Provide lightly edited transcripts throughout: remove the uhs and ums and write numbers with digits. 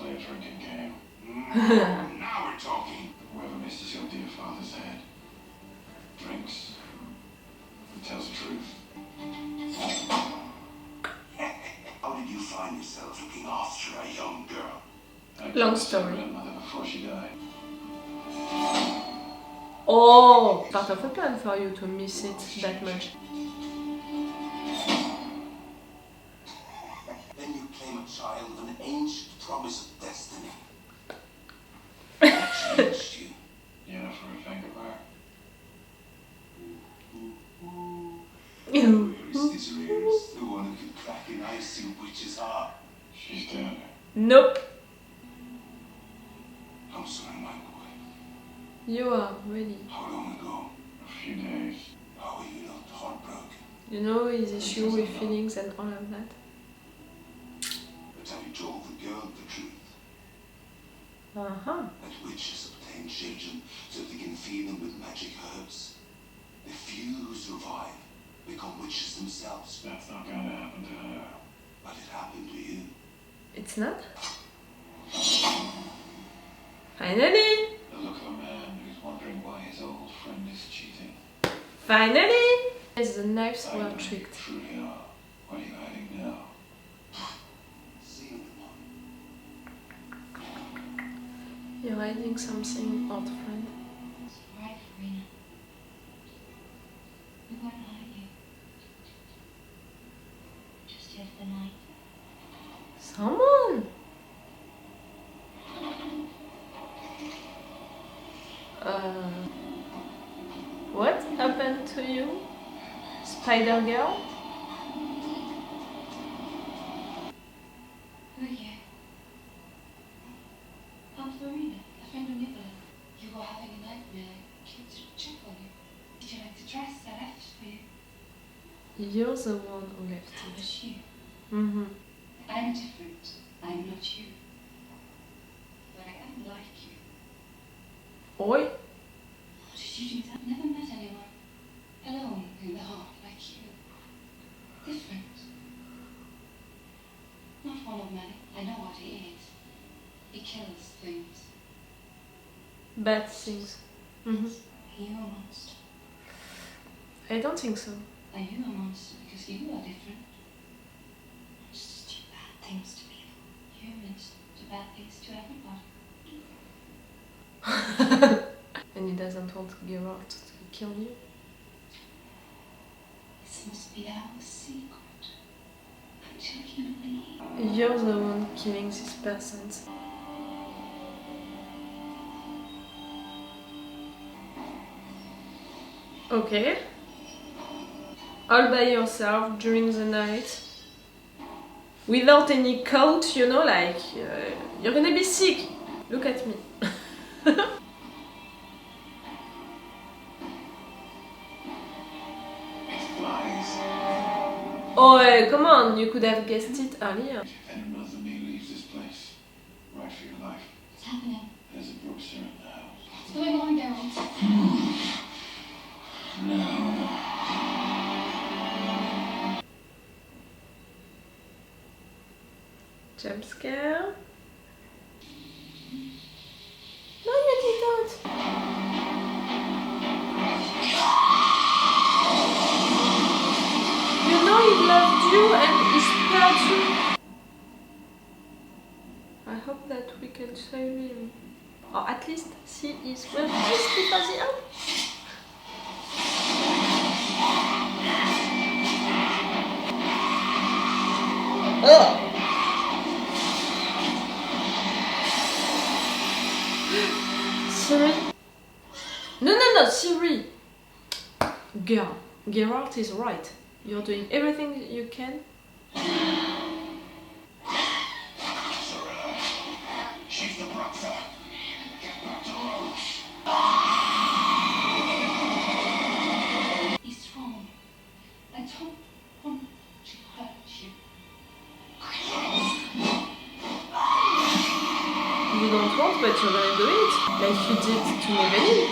play a drinking game. Now we're talking. Whoever misses your dear father's head drinks and tells the truth. How did you find yourself looking after a young girl? Long story. Grandmother before she died. Oh, part of a plan for you to miss it that much. Then you claim a child of an ancient promise of destiny. What changed you? Yeah, for a vampire. Where is this Rose, the one who can crack an icy witch's heart? She's dead. Nope. I'm sorry, my boy. You are ready. How long ago? A few days. How are you not heartbroken? You know his issue with feelings and all of that. But have you told the girl the truth? Uh-huh. That witches obtain children so they can feed them with magic herbs. The few who survive become witches themselves. That's not gonna happen to her. But it happened to you. It's not? Finally! The look of a man who's wondering why his old friend is cheating. Finally! As the knives I were know you tricked. truly are. What are you hiding now? See you tomorrow. You're hiding something, old friend. It's right, Farina. We won't hide you. Just here for the night. Someone! What happened to you? Spider Girl? Who are you? I'm Farina, a friend of Nicola. You were having a nightmare. I came to check on you. Did you like the dress I left for you? You're the one who left It it. was you. Mm-hmm. I'm different. I'm not you. But I am like you. Oi! How did you do that? Never met anyone alone in the heart like you. Different. Not one of many. I know what he is. He kills things. Bad things. Mm-hmm. Are you a monster? I don't think so. Are you a monster because you are different? Monsters do bad things to people. Humans do bad things to everybody. And he doesn't want Geralt to kill you. This must be our secret. Until you leave. You're the one killing this person. Okay. All by yourself during the night. Without any coat, you know, like, you're gonna be sick. Look at me. Oh, come on, you could have guessed it earlier. And another me leaves this place. Right for your life. What's happening? There's a Brookster in the house. What's going on, Geralt? No. Jump scare. No, you didn't. You know he loved you and he spared you. I hope that we can save him. Or at least see his well face before the end. Ugh. Siri? No, Siri! Girl, Geralt is right. You're doing everything you can. She's the Brookster. Get back to Rose. He's strong. I don't want to hurt you. You don't want, but you're gonna do it. Like you did to Evelyn.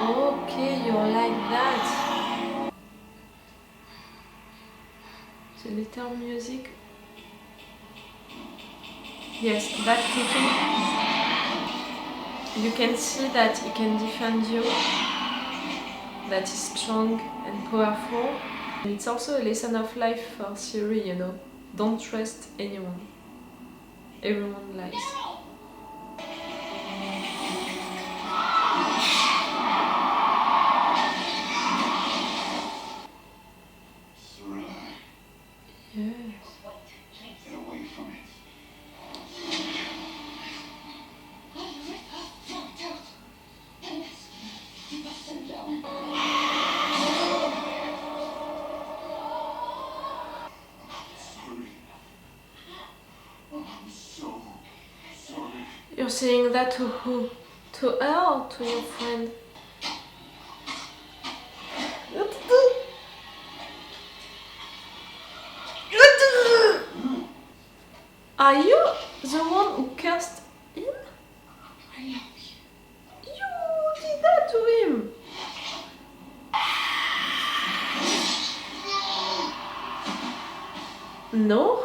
Okay, you're like The little music. Yes, that cooking. You can see that he can defend you. That is strong and powerful. And it's also a lesson of life for Siri, you know. Don't trust anyone. Everyone lies. You're saying that to who? To her or to your friend? Are you the one who cursed him? I love you. You did that to him. No?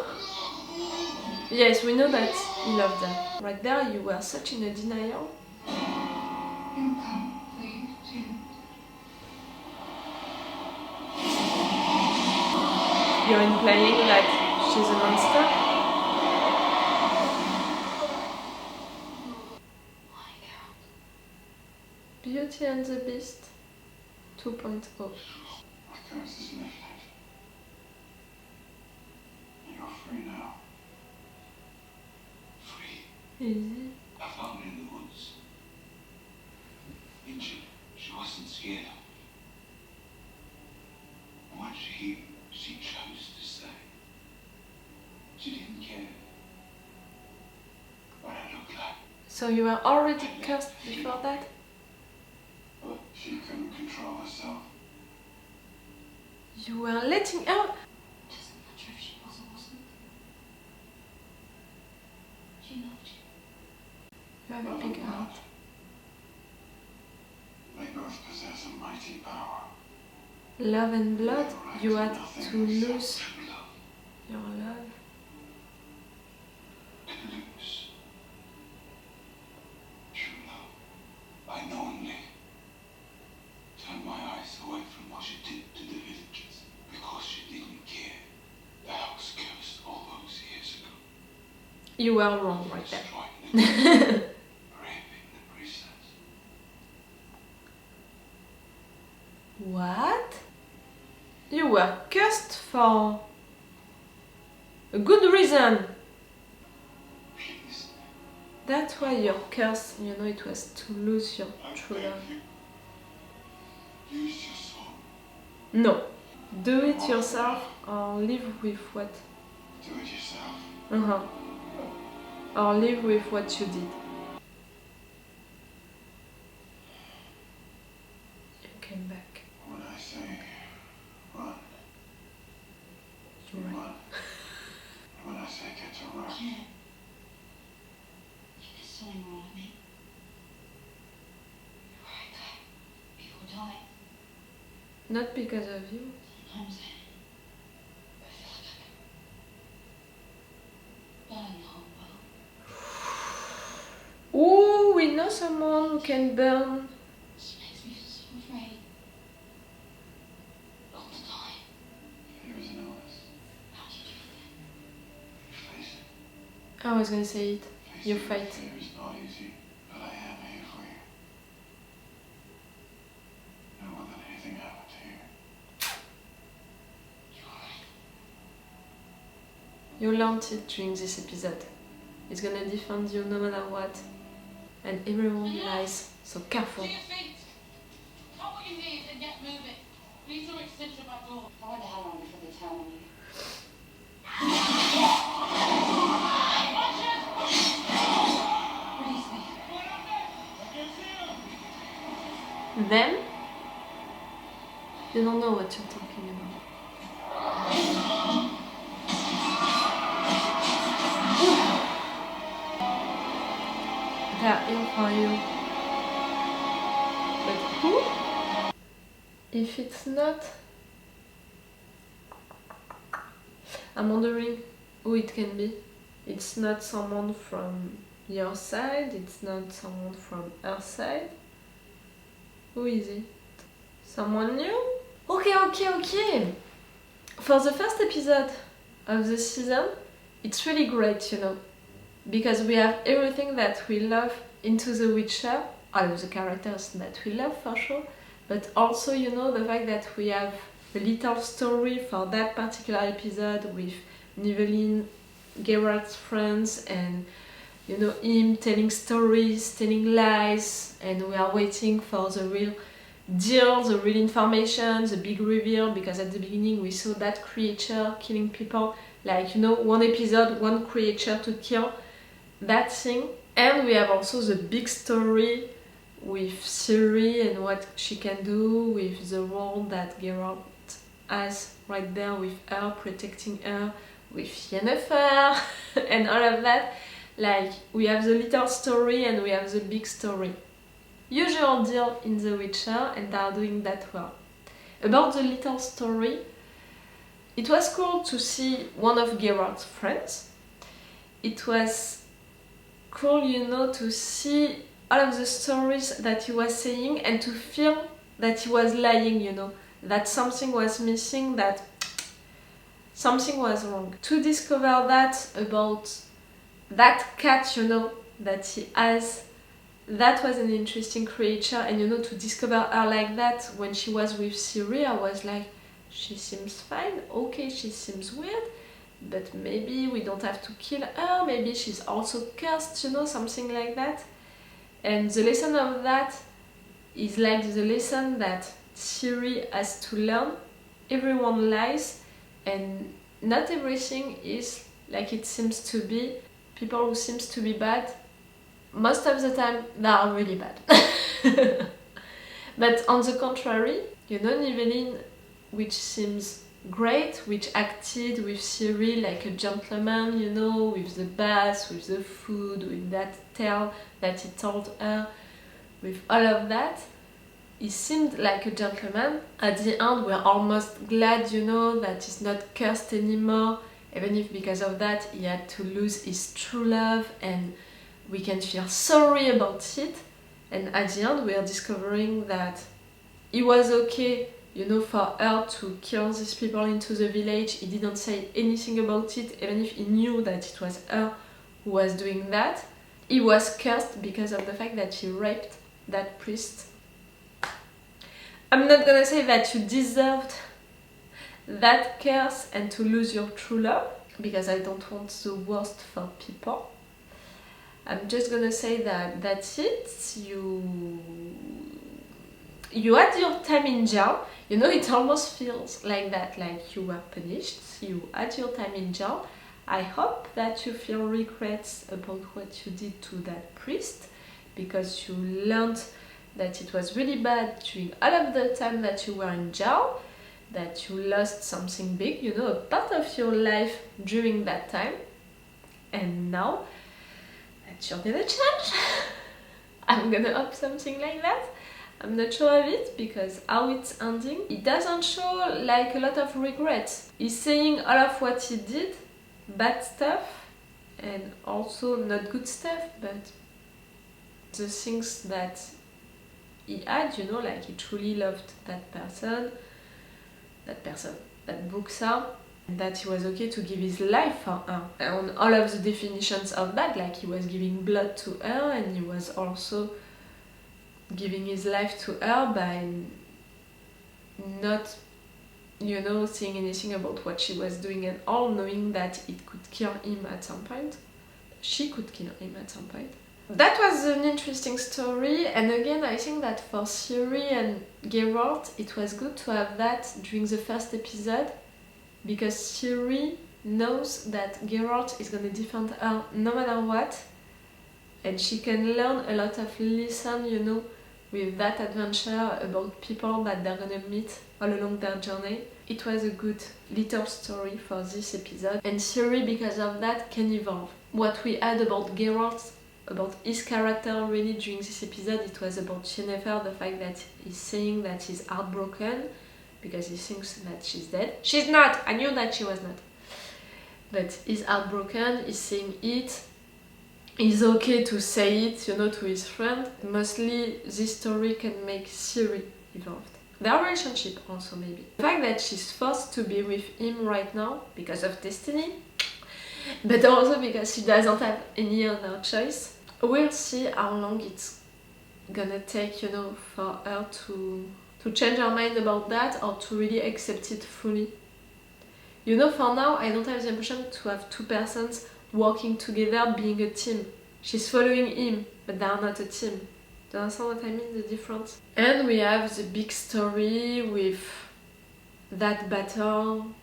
Yes, we know that he loved her. Right there, you were such in a denial. He'll come for you too. You're implying that she's a monster? My girl. Beauty and the Beast 2.0. My curse is lifted. You're free now. Free. Easy. I found her in the woods. Injured. She wasn't scared. Once she chose to stay. She didn't care what I looked like. So you were already cursed before that? But she couldn't control herself. You were letting her... Doesn't matter if she was or wasn't. She loved you. You have a big heart. They both possess a mighty power. Love and blood, you had to lose True love. your love. To lose. True love. I knowingly turned my eyes away from what she did to the villagers because she didn't care. The house cursed all those years ago. You were wrong right there. Destroying the raping the princess. What? You were cursed for a good reason. Please. That's why you're cursed, you know, it was to lose your I true beg love. you. Use your soul. No. Do it yourself or live with what? Do it yourself. Uh-huh. Or live with what you did. You came back. When I say run, You're right. run. When I say get to run, Yeah. There's something wrong with me. Before I go, people die. Not because of you. Sometimes I feel like I can burn the whole world. Ooh, we know someone who can burn. She makes me so afraid. All the time. there is an illness. How do you do Face it. I was gonna say it. Face You it. fight. Fear is not easy, but I am here for you. No more than anything happened to you. that? You're right. You learned it during this episode. It's gonna defend you no matter what. And everyone lies, so careful. To your feet. Got what you need and get moving. Need some extension by door. I wonder how long before they tell me. Release me. Then, you don't know what you're talking about. They're here for you. But who? If it's not... I'm wondering who it can be. It's not someone from your side, it's not someone from her side. Who is it? Someone new? Okay. For the first episode of the season, it's really great, because we have everything that we love into The Witcher, all of the characters that we love for sure, but also, the fact that we have a little story for that particular episode with Nivelline, Geralt's friends, and him telling stories, telling lies, and we are waiting for the real deal, the real information, the big reveal, because at the beginning we saw that creature killing people, one episode, one creature to kill, that thing. And we have also the big story with Ciri and what she can do, with the role that Geralt has right there with her, protecting her, with Yennefer, and all of that. We have the little story and we have the big story. Usual deal in The Witcher, and they are doing that well. About the little story, it was cool to see one of Geralt's friends. It was cool, to see all of the stories that he was saying and to feel that he was lying, that something was missing, that something was wrong. To discover that about that cat, that he has, that was an interesting creature, and to discover her like that when she was with Ciri, I was like, she seems fine, okay, she seems weird, but maybe we don't have to kill her, maybe she's also cursed, something like that. And the lesson of that is like the lesson that Ciri has to learn. Everyone lies, and not everything is like it seems to be. People who seems to be bad, most of the time they are really bad. But on the contrary, Nivelline, which seems great, which acted with Ciri like a gentleman, with the bath, with the food, with that tale that he told her, with all of that, he seemed like a gentleman. At the end, we're almost glad, that he's not cursed anymore, even if because of that he had to lose his true love, and we can feel sorry about it. And at the end, we are discovering that it was okay, for her to kill these people into the village. He didn't say anything about it, even if he knew that it was her who was doing that. He was cursed because of the fact that he raped that priest. I'm not gonna say that you deserved that curse and to lose your true love, because I don't want the worst for people. I'm just gonna say that that's it. You had your time in jail. It almost feels like that, like you were punished. You had your time in jail. I hope that you feel regrets about what you did to that priest, because you learned that it was really bad during all of the time that you were in jail, that you lost something big, a part of your life during that time. And now that you're gonna change, I'm gonna hope something like that. I'm not sure of it, because how it's ending, it doesn't show like a lot of regrets. He's saying all of what he did, bad stuff, and also not good stuff, but the things that he had, like he truly loved that person, that Bruxa, and that he was okay to give his life for her. And all of the definitions of that, like he was giving blood to her, and he was also giving his life to her by not, saying anything about what she was doing at all, knowing that it could kill him at some point. She could kill him at some point. That was an interesting story, and again, I think that for Ciri and Geralt, it was good to have that during the first episode, because Ciri knows that Geralt is gonna defend her no matter what, and she can learn a lot of lessons, with that adventure about people that they're gonna meet all along their journey. It was a good little story for this episode, and Ciri, because of that, can evolve. What we had about Geralt, about his character really during this episode, it was about Yennefer, the fact that he's saying that he's heartbroken because he thinks that she's dead. She's not! I knew that she was not. That he's heartbroken, he's seeing it, he's okay to say it, you know, to his friend. Mostly this story can make Siri involved. Their relationship also maybe. The fact that she's forced to be with him right now because of destiny, but also because she doesn't have any other choice. We'll see how long it's gonna take, you know, for her to change her mind about that or to really accept it fully. You know, for now, I don't have the impression to have two persons working together, being a team. She's following him, but they are not a team. Do you understand what I mean, the difference? And we have the big story with that battle,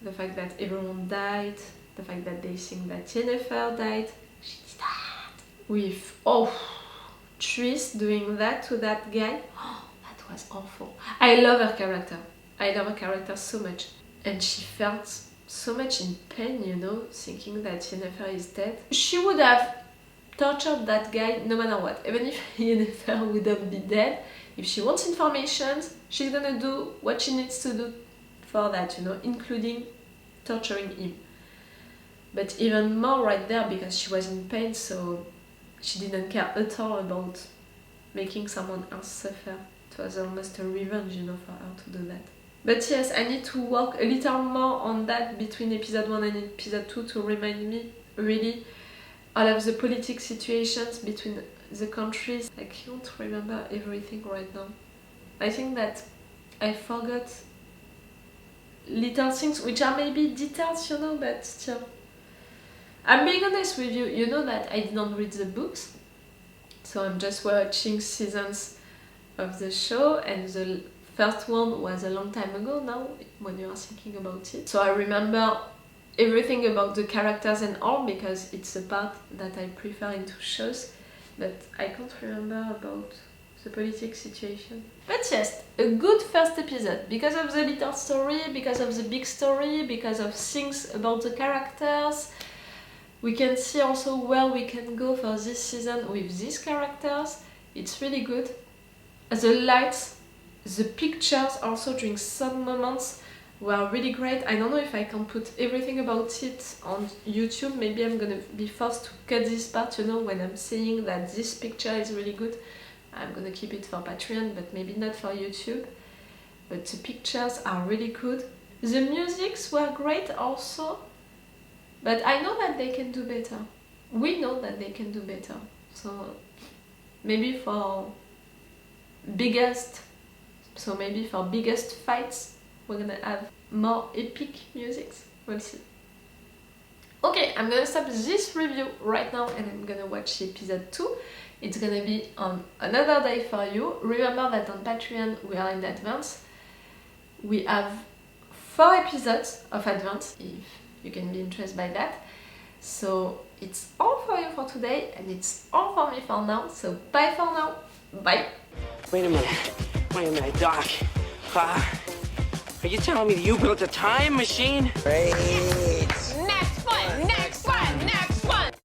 the fact that everyone died, the fact that they think that Jennifer died. She did that. With, Tris doing that to that guy. Oh, that was awful. I love her character. I love her character so much. And she felt so much in pain, you know, thinking that Jennifer is dead. She would have tortured that guy no matter what. Even if Jennifer wouldn't be dead, if she wants information, she's gonna do what she needs to do for that, you know, including torturing him. But even more right there because she was in pain, so she didn't care at all about making someone else suffer. It was almost a revenge, you know, for her to do that. But yes, I need to work a little more on that between episode 1 and episode 2 to remind me, really, all of the political situations between the countries. I can't remember everything right now. I think that I forgot little things which are maybe details, you know, but still. I'm being honest with you, you know that I didn't read the books, so I'm just watching seasons of the show, and the first one was a long time ago now, when you are thinking about it. So I remember everything about the characters and all, because it's a part that I prefer into shows, but I can't remember about the political situation. But yes, a good first episode, because of the little story, because of the big story, because of things about the characters. We can see also where we can go for this season with these characters. It's really good. The lights, the pictures also during some moments were really great. I don't know if I can put everything about it on YouTube. Maybe I'm gonna be forced to cut this part, you know, when I'm saying that this picture is really good. I'm gonna keep it for Patreon, but maybe not for YouTube. But the pictures are really good. The musics were great also. But I know that they can do better. We know that they can do better. So maybe for biggest fights, we're gonna have more epic musics. We'll see. Okay, I'm gonna stop this review right now and I'm gonna watch episode 2. It's gonna be on another day for you. Remember that on Patreon we are in advance. We have 4 episodes of advance, if you can be interested by that. So it's all for you for today, and it's all for me for now. So bye for now. Bye. Wait a minute, Doc. Are you telling me that you built a time machine? Hey.